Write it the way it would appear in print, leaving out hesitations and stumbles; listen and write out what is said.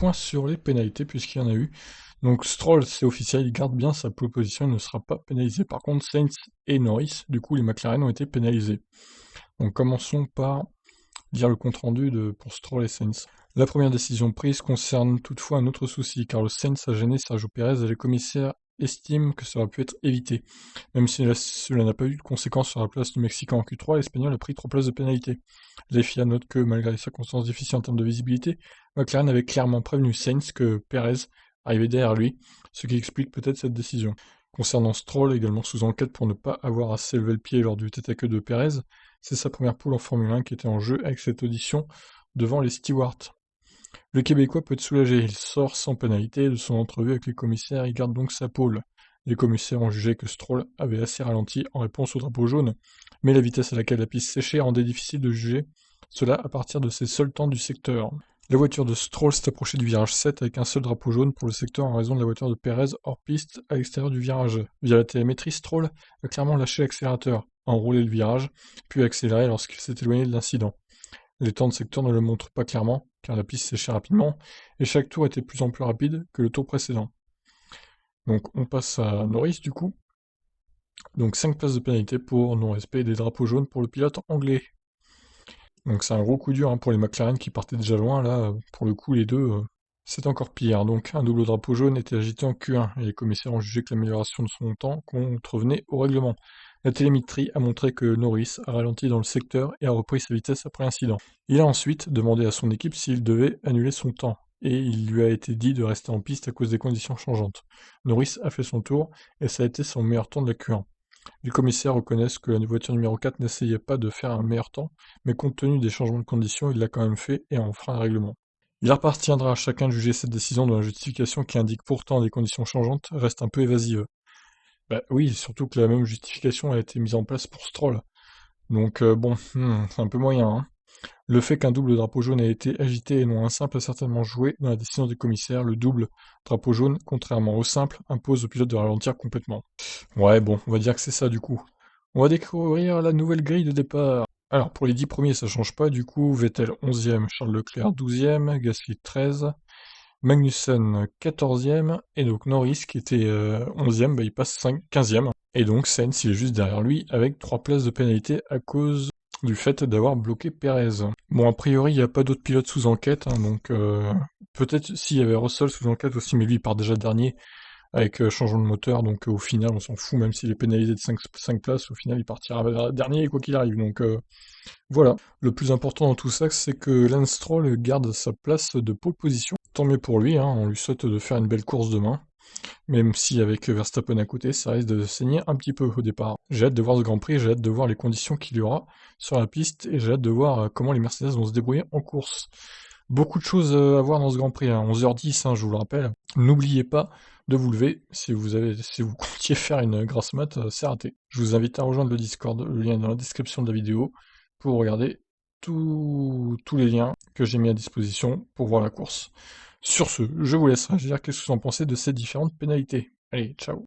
point sur les pénalités, puisqu'il y en a eu. Donc Stroll, c'est officiel, il garde bien sa pole position, il ne sera pas pénalisé. Par contre, Sainz et Norris, du coup, les McLaren ont été pénalisés. Donc commençons par lire le compte-rendu pour Stroll et Sainz. La première décision prise concerne toutefois un autre souci, Carlos Sainz a gêné Sergio Pérez et les commissaires estiment que ça aurait pu être évité. Même si cela n'a pas eu de conséquences sur la place du Mexicain en Q3, l'Espagnol a pris 3 places de pénalité. Les FIA notent que, malgré les circonstances difficiles en termes de visibilité, McLaren avait clairement prévenu Sainz que Pérez arrivait derrière lui, ce qui explique peut-être cette décision. Concernant Stroll, également sous enquête pour ne pas avoir assez levé le pied lors du tête-à-queue de Pérez, c'est sa première pole en Formule 1 qui était en jeu avec cette audition devant les stewards. Le Québécois peut être soulagé, il sort sans pénalité de son entrevue avec les commissaires, il garde donc sa pole. Les commissaires ont jugé que Stroll avait assez ralenti en réponse au drapeau jaune, mais la vitesse à laquelle la piste séchait rendait difficile de juger cela à partir de ses seuls temps du secteur. La voiture de Stroll s'est approchée du virage 7 avec un seul drapeau jaune pour le secteur en raison de la voiture de Pérez hors piste à l'extérieur du virage. Via la télémétrie, Stroll a clairement lâché l'accélérateur, enroulé le virage, puis accéléré lorsqu'il s'est éloigné de l'incident. Les temps de secteur ne le montrent pas clairement, car la piste séchait rapidement, et chaque tour était de plus en plus rapide que le tour précédent. Donc on passe à Norris du coup. Donc 5 places de pénalité pour non-respect des drapeaux jaunes pour le pilote anglais. Donc c'est un gros coup dur pour les McLaren qui partaient déjà loin, là, pour le coup les deux, c'est encore pire. Donc un double drapeau jaune était agité en Q1, et les commissaires ont jugé que l'amélioration de son temps contrevenait au règlement. La télémétrie a montré que Norris a ralenti dans le secteur et a repris sa vitesse après l'incident. Il a ensuite demandé à son équipe s'il devait annuler son temps, et il lui a été dit de rester en piste à cause des conditions changeantes. Norris a fait son tour, et ça a été son meilleur temps de la Q1. Les commissaires reconnaissent que la voiture numéro 4 n'essayait pas de faire un meilleur temps, mais compte tenu des changements de conditions, il l'a quand même fait et a enfreint le règlement. Il appartiendra à chacun de juger cette décision dont la justification qui indique pourtant des conditions changeantes reste un peu évasive. Bah oui, surtout que la même justification a été mise en place pour Stroll. Donc bon, c'est un peu moyen, hein. Le fait qu'un double drapeau jaune ait été agité et non un simple a certainement joué dans la décision des commissaires. Le double drapeau jaune, contrairement au simple, impose au pilote de ralentir complètement. Ouais, bon, on va dire que c'est ça du coup. On va découvrir la nouvelle grille de départ. Alors, pour les 10 premiers, ça change pas, du coup, Vettel 11e, Charles Leclerc 12e, Gasly 13, Magnussen 14e, et donc Norris, qui était 11e, il passe 15e. Et donc Sainz, il est juste derrière lui, avec 3 places de pénalité à cause du fait d'avoir bloqué Perez. Bon, a priori, il n'y a pas d'autres pilotes sous enquête, donc peut-être s'il y avait Russell sous enquête aussi, mais lui, il part déjà dernier, avec changement de moteur, donc au final on s'en fout, même s'il est pénalisé de 5 places, au final il partira dernier quoi qu'il arrive, donc voilà. Le plus important dans tout ça, c'est que Lance Stroll garde sa place de pole position. Tant mieux pour lui, on lui souhaite de faire une belle course demain, même si avec Verstappen à côté, ça risque de saigner un petit peu au départ. J'ai hâte de voir ce Grand Prix, j'ai hâte de voir les conditions qu'il y aura sur la piste, et j'ai hâte de voir comment les Mercedes vont se débrouiller en course. Beaucoup de choses à voir dans ce Grand Prix, 11h10, je vous le rappelle. N'oubliez pas de vous lever si vous comptiez faire une grasse mat, c'est raté. Je vous invite à rejoindre le Discord, le lien est dans la description de la vidéo, pour regarder tous les liens que j'ai mis à disposition pour voir la course. Sur ce, je vous laisse réagir, qu'est-ce que vous en pensez de ces différentes pénalités. Allez, ciao.